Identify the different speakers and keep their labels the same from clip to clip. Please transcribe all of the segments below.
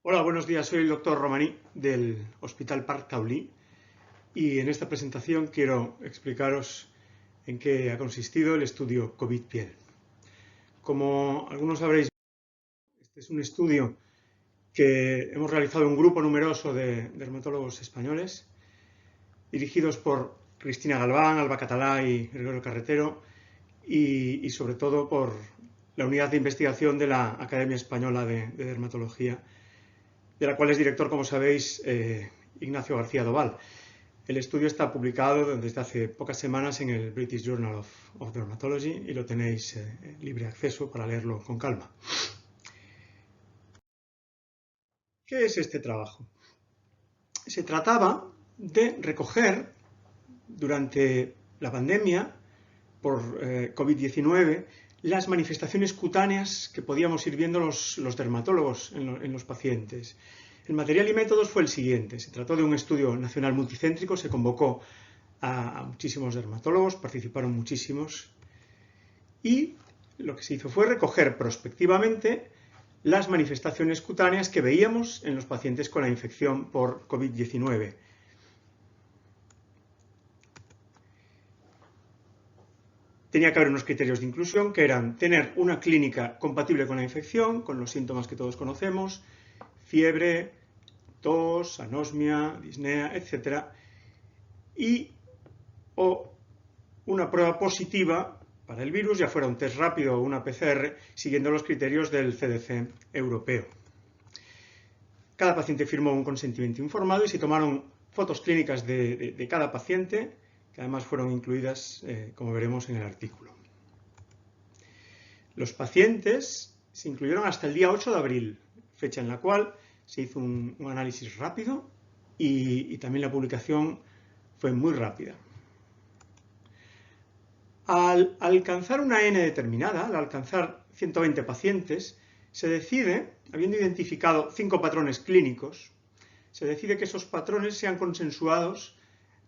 Speaker 1: Hola, buenos días. Soy el doctor Romaní del Hospital Parc Taulí y en esta presentación quiero explicaros en qué ha consistido el estudio COVID-piel. Como algunos sabréis, este es un estudio que hemos realizado en un grupo numeroso de dermatólogos españoles, dirigidos por Cristina Galván, Alba Catalá y Gregorio Carretero, y sobre todo por la unidad de investigación de la Academia Española de Dermatología, de la cual es director, como sabéis, Ignacio García Doval. El estudio está publicado desde hace pocas semanas en el British Journal of Dermatology y lo tenéis libre acceso para leerlo con calma. ¿Qué es este trabajo? Se trataba de recoger durante la pandemia por COVID-19 las manifestaciones cutáneas que podíamos ir viendo los dermatólogos en los pacientes. El material y métodos fue el siguiente. Se trató de un estudio nacional multicéntrico, se convocó a muchísimos dermatólogos, participaron muchísimos, y lo que se hizo fue recoger prospectivamente las manifestaciones cutáneas que veíamos en los pacientes con la infección por COVID-19. Tenía que haber unos criterios de inclusión que eran tener una clínica compatible con la infección, con los síntomas que todos conocemos, fiebre, tos, anosmia, disnea, etc. O una prueba positiva para el virus, ya fuera un test rápido o una PCR, siguiendo los criterios del CDC europeo. Cada paciente firmó un consentimiento informado y se tomaron fotos clínicas de cada paciente, que además fueron incluidas, como veremos en el artículo. Los pacientes se incluyeron hasta el día 8 de abril, fecha en la cual se hizo un análisis rápido y también la publicación fue muy rápida. Al alcanzar una N determinada, al alcanzar 120 pacientes, se decide, habiendo identificado 5 patrones clínicos, se decide que esos patrones sean consensuados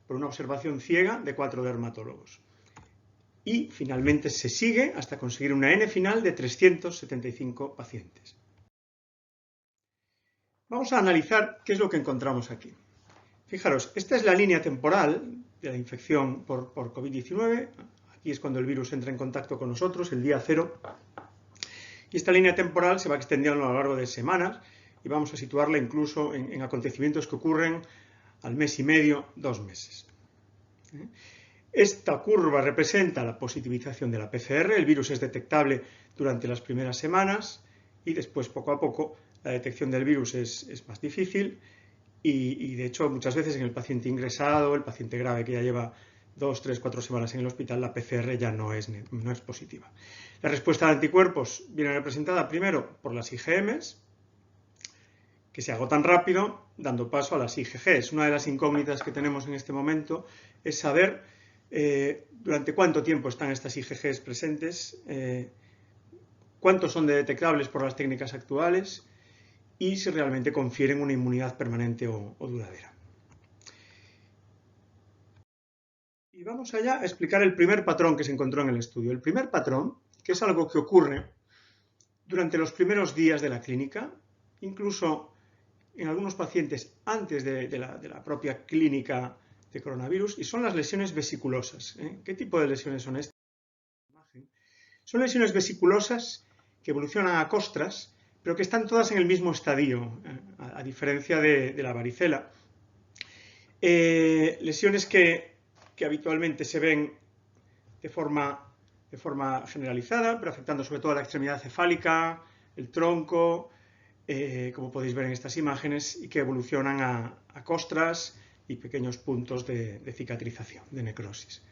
Speaker 1: por una observación ciega de 4 dermatólogos. Y finalmente se sigue hasta conseguir una N final de 375 pacientes. Vamos a analizar qué es lo que encontramos aquí. Fijaros, esta es la línea temporal de la infección por COVID-19. Aquí es cuando el virus entra en contacto con nosotros, el día 0. Y esta línea temporal se va extendiendo a lo largo de semanas y vamos a situarla incluso en acontecimientos que ocurren al mes y medio, 2 meses. Esta curva representa la positivización de la PCR. El virus es detectable durante las primeras semanas y después, poco a poco, la detección del virus es más difícil y de hecho, muchas veces en el paciente ingresado, el paciente grave que ya lleva 2, 3, 4 semanas en el hospital, la PCR ya no es positiva. La respuesta de anticuerpos viene representada primero por las IgMs, que se agotan rápido, dando paso a las IgGs. Una de las incógnitas que tenemos en este momento es saber durante cuánto tiempo están estas IgGs presentes, cuántos son detectables por las técnicas actuales y si realmente confieren una inmunidad permanente o duradera. Y vamos allá a explicar el primer patrón que se encontró en el estudio. El primer patrón, que es algo que ocurre durante los primeros días de la clínica, incluso en algunos pacientes antes de la propia clínica de coronavirus, y son las lesiones vesiculosas. ¿Qué tipo de lesiones son estas? Son lesiones vesiculosas que evolucionan a costras, pero que están todas en el mismo estadio, a diferencia de la varicela. Lesiones que habitualmente se ven de forma generalizada, pero afectando sobre todo a la extremidad cefálica, el tronco, como podéis ver en estas imágenes, y que evolucionan a costras y pequeños puntos de cicatrización, de necrosis.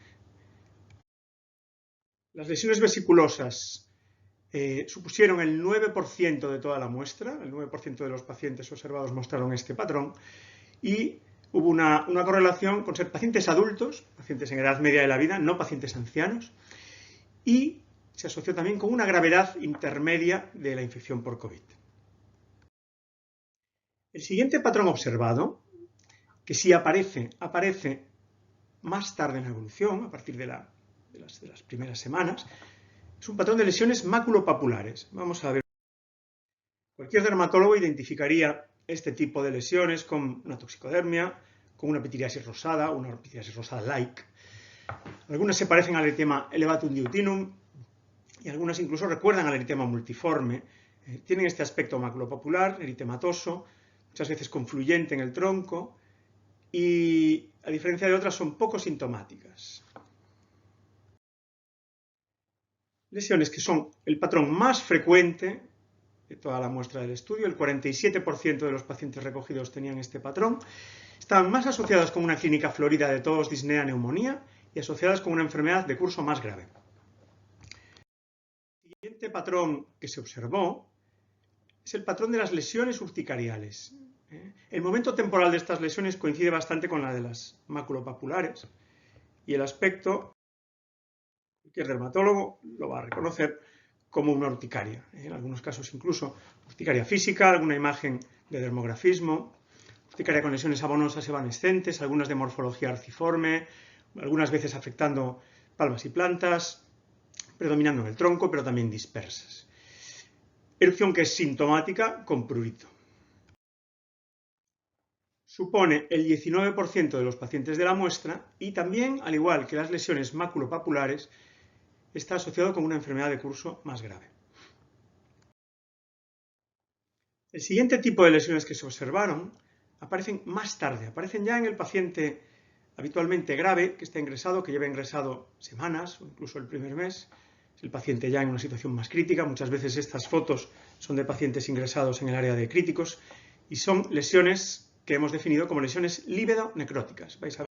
Speaker 1: Las lesiones vesiculosas supusieron el 9% de toda la muestra, el 9% de los pacientes observados mostraron este patrón, y hubo una correlación con ser pacientes adultos, pacientes en edad media de la vida, no pacientes ancianos, y se asoció también con una gravedad intermedia de la infección por COVID. El siguiente patrón observado, que sí aparece más tarde en la evolución, a partir de las primeras semanas, es un patrón de lesiones maculopapulares. Vamos a ver. Cualquier dermatólogo identificaría este tipo de lesiones con una toxicodermia, con una pitiriasis rosada, una pitiriasis rosada-like. Algunas se parecen al eritema elevatum diutinum y algunas incluso recuerdan al eritema multiforme. Tienen este aspecto maculopapular, eritematoso, muchas veces confluyente en el tronco y, a diferencia de otras, son poco sintomáticas. Lesiones que son el patrón más frecuente de toda la muestra del estudio, el 47% de los pacientes recogidos tenían este patrón, estaban más asociadas con una clínica florida de tos, disnea, neumonía y asociadas con una enfermedad de curso más grave. El siguiente patrón que se observó es el patrón de las lesiones urticariales. El momento temporal de estas lesiones coincide bastante con la de las maculopapulares y el aspecto, cualquier dermatólogo lo va a reconocer como una urticaria. En algunos casos incluso urticaria física, alguna imagen de dermografismo, urticaria con lesiones abonosas evanescentes, algunas de morfología arciforme, algunas veces afectando palmas y plantas, predominando en el tronco, pero también dispersas. Erupción que es sintomática con prurito. Supone el 19% de los pacientes de la muestra y también, al igual que las lesiones maculopapulares, está asociado con una enfermedad de curso más grave. El siguiente tipo de lesiones que se observaron aparecen más tarde, aparecen ya en el paciente habitualmente grave, que está ingresado, que lleva ingresado semanas o incluso el primer mes. Es el paciente ya en una situación más crítica. Muchas veces estas fotos son de pacientes ingresados en el área de críticos y son lesiones que hemos definido como lesiones líbedo-necróticas. Vais a ver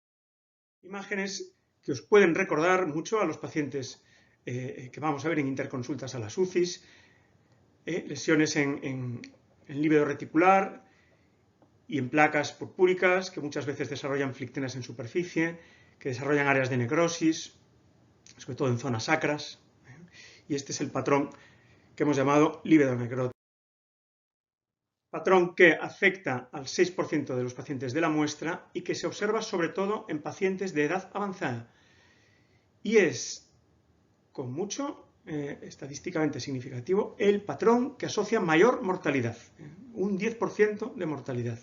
Speaker 1: imágenes que os pueden recordar mucho a los pacientes que vamos a ver en interconsultas a las UCIs, lesiones en líbedo reticular y en placas purpúricas que muchas veces desarrollan flictenas en superficie, que desarrollan áreas de necrosis, sobre todo en zonas sacras. Y este es el patrón que hemos llamado líbedo necrótico. Patrón que afecta al 6% de los pacientes de la muestra y que se observa sobre todo en pacientes de edad avanzada. Y es, con mucho, estadísticamente significativo, el patrón que asocia mayor mortalidad, un 10% de mortalidad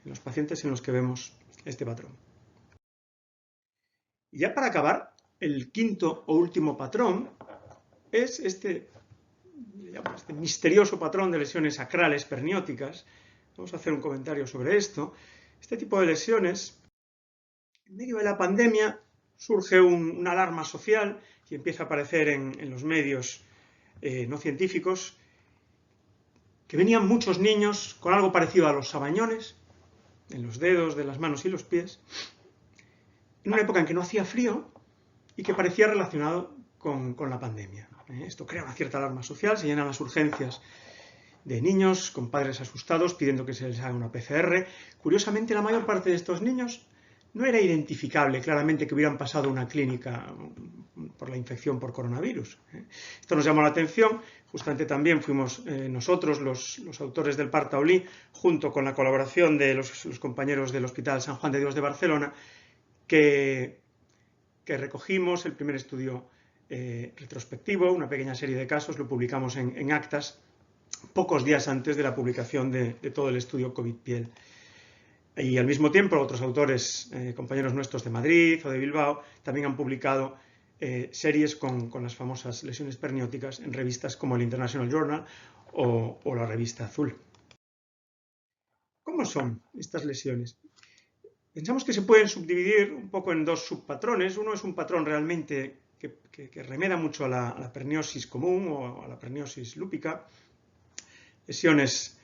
Speaker 1: en los pacientes en los que vemos este patrón. Y ya para acabar, el quinto o último patrón es este misterioso patrón de lesiones sacrales pernióticas. Vamos a hacer un comentario sobre esto. Este tipo de lesiones, en medio de la pandemia, surge una alarma social y empieza a aparecer en los medios no científicos que venían muchos niños con algo parecido a los sabañones en los dedos de las manos y los pies, en una época en que no hacía frío y que parecía relacionado con la pandemia. Esto crea una cierta alarma social, se llenan las urgencias de niños con padres asustados pidiendo que se les haga una PCR. Curiosamente, la mayor parte de estos niños no era identificable claramente que hubieran pasado una clínica por la infección por coronavirus. Esto nos llamó la atención. Justamente también fuimos nosotros, los autores del PARC Taulí, junto con la colaboración de los compañeros del Hospital San Juan de Dios de Barcelona, que recogimos el primer estudio retrospectivo, una pequeña serie de casos, lo publicamos en Actas, pocos días antes de la publicación de todo el estudio COVID-Piel. Y al mismo tiempo otros autores, compañeros nuestros de Madrid o de Bilbao, también han publicado series con las famosas lesiones pernióticas en revistas como el International Journal o la revista Azul. ¿Cómo son estas lesiones? Pensamos que se pueden subdividir un poco en dos subpatrones. Uno es un patrón realmente que remeda mucho a la perniosis común o a la perniosis lúpica. Lesiones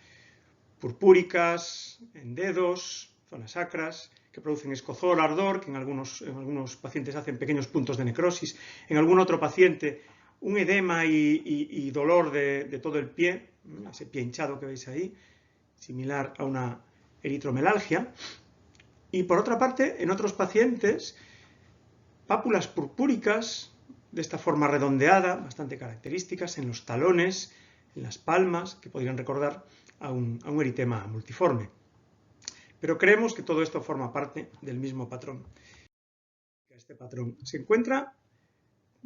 Speaker 1: purpúricas, en dedos, zonas sacras, que producen escozor, ardor, que en algunos pacientes hacen pequeños puntos de necrosis. En algún otro paciente, un edema y dolor de todo el pie, ese pie hinchado que veis ahí, similar a una eritromelalgia. Y por otra parte, en otros pacientes, pápulas purpúricas, de esta forma redondeada, bastante características, en los talones, en las palmas, que podrían recordar a un eritema multiforme. Pero creemos que todo esto forma parte del mismo patrón. Este patrón se encuentra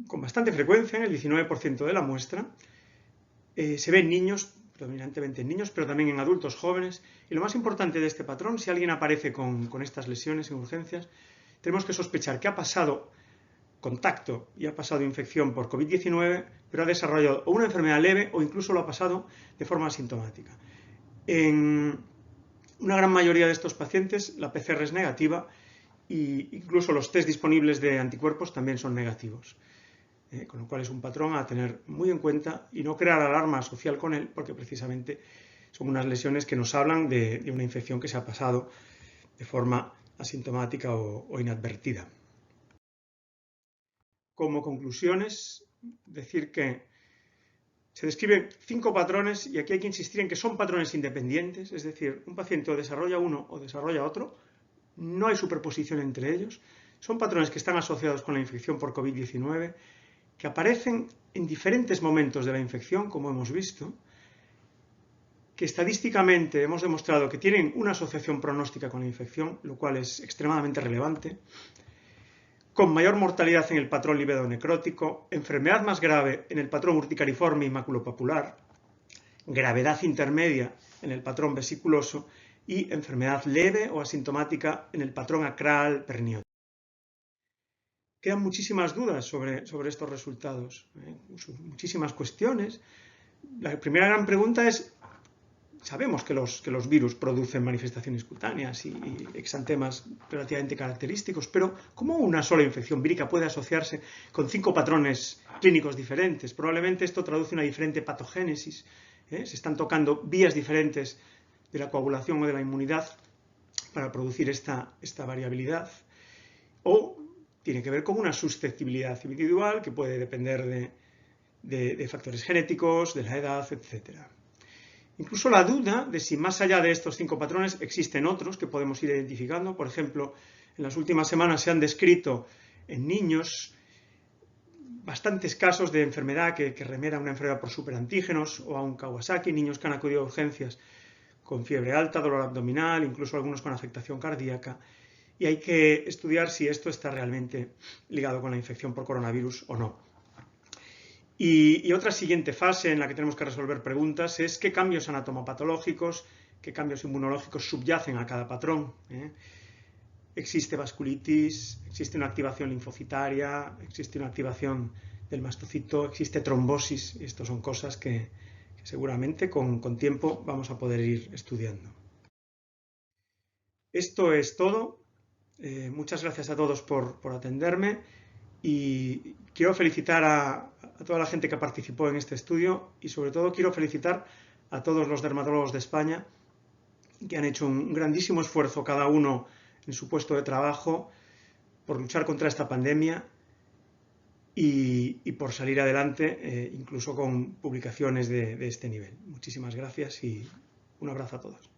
Speaker 1: con bastante frecuencia en el 19% de la muestra. Se ven niños predominantemente en niños, pero también en adultos jóvenes. Y lo más importante de este patrón, si alguien aparece con estas lesiones en urgencias, tenemos que sospechar que ha pasado contacto y ha pasado infección por COVID-19, pero ha desarrollado o una enfermedad leve o incluso lo ha pasado de forma asintomática. En una gran mayoría de estos pacientes la PCR es negativa e incluso los test disponibles de anticuerpos también son negativos. Con lo cual es un patrón a tener muy en cuenta y no crear alarma social con él, porque precisamente son unas lesiones que nos hablan de una infección que se ha pasado de forma asintomática o inadvertida. Como conclusiones, decir que se describen 5 patrones y aquí hay que insistir en que son patrones independientes, es decir, un paciente o desarrolla uno o desarrolla otro, no hay superposición entre ellos, son patrones que están asociados con la infección por COVID-19, que aparecen en diferentes momentos de la infección, como hemos visto, que estadísticamente hemos demostrado que tienen una asociación pronóstica con la infección, lo cual es extremadamente relevante, con mayor mortalidad en el patrón libedo-necrótico, enfermedad más grave en el patrón urticariforme y maculopapular, gravedad intermedia en el patrón vesiculoso y enfermedad leve o asintomática en el patrón acral perniótico. Quedan muchísimas dudas sobre estos resultados, muchísimas cuestiones. La primera gran pregunta es, sabemos que los virus producen manifestaciones cutáneas y exantemas relativamente característicos, pero ¿cómo una sola infección vírica puede asociarse con 5 patrones clínicos diferentes? Probablemente esto traduce una diferente patogénesis, se están tocando vías diferentes de la coagulación o de la inmunidad para producir esta variabilidad, o tiene que ver con una susceptibilidad individual que puede depender de factores genéticos, de la edad, etc. Incluso la duda de si más allá de estos 5 patrones existen otros que podemos ir identificando. Por ejemplo, en las últimas semanas se han descrito en niños bastantes casos de enfermedad que remera a una enfermedad por superantígenos o a un Kawasaki, niños que han acudido a urgencias con fiebre alta, dolor abdominal, incluso algunos con afectación cardíaca. Y hay que estudiar si esto está realmente ligado con la infección por coronavirus o no. Y otra siguiente fase en la que tenemos que resolver preguntas es qué cambios anatomopatológicos, qué cambios inmunológicos subyacen a cada patrón. Existe vasculitis, existe una activación linfocitaria, existe una activación del mastocito, existe trombosis, y estas son cosas que seguramente con tiempo vamos a poder ir estudiando. Esto es todo. Muchas gracias a todos por atenderme y quiero felicitar a toda la gente que participó en este estudio y sobre todo quiero felicitar a todos los dermatólogos de España que han hecho un grandísimo esfuerzo cada uno en su puesto de trabajo por luchar contra esta pandemia y por salir adelante incluso con publicaciones de este nivel. Muchísimas gracias y un abrazo a todos.